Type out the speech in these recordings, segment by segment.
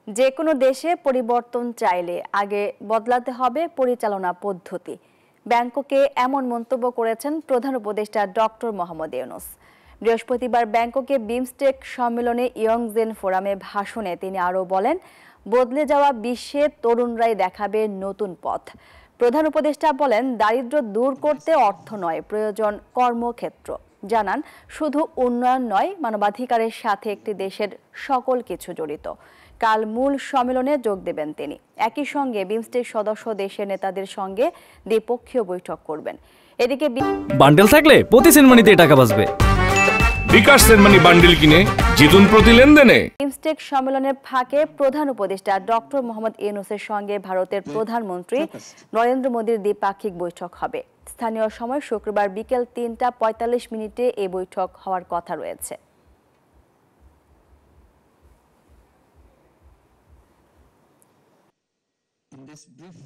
যে কোনো দেশে পরিবর্তন চাইলে আগে বদলাতে হবে পরিচালনা পদ্ধতি। ব্যাংককে এমন মন্তব্য করেছেন প্রধান উপদেষ্টা ডক্টর মোহাম্মদ ইউনূস। বৃহস্পতিবার ব্যাংককে বিমস্টেক সম্মেলনে ইয়ংজেন ফোরামে ভাষণে তিনি আরও বলেন, বদলে যাওয়া বিশ্বে তরুণরাই দেখাবে নতুন পথ। প্রধান উপদেষ্টা বলেন, দারিদ্র্য দূর করতে অর্থ নয়, প্রয়োজন কর্মক্ষেত্র। জানান, শুধু উন্নয়ন নয়, মানবাধিকারের সাথে একটি দেশের সকল কিছু জড়িত। কাল মূল সম্মেলনে যোগ দেবেন তিনি। একই সঙ্গে বিমস্টেক সদস্য দেশের নেতাদের সঙ্গে দ্বিপক্ষীয় বৈঠক করবেন। এদিকে বান্ডেল থাকলে প্রতি সেনমানিতে টাকা বাঁচবে। বিকাশ সেনমানি বান্ডেল কিনে জিতুন প্রতি লেনদেনে। বিমস্টেক সম্মেলনের ফাঁকে প্রধান উপদেষ্টা ডক্টর মোহাম্মদ ইউনূসের সঙ্গে ভারতের প্রধানমন্ত্রী নরেন্দ্র মোদীর দ্বিপাক্ষিক বৈঠক হবে। স্থানীয় সময় শুক্রবার বিকেল ৩টা ৪৫ এই বৈঠক হওয়ার কথা রয়েছে। In this brief,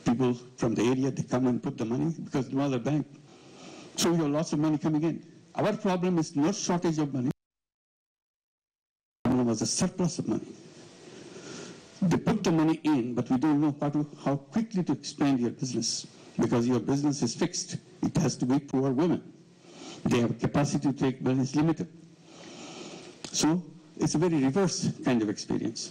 people from the area, they come and put the money because no other bank. So we have lots of money coming in. Our problem is not shortage of money. The problem was a surplus of money. They put the money in, but we don't know how quickly to expand your business because your business is fixed. It has to be poor women. They have capacity to take, but it's limited. So it's a very reverse kind of experience.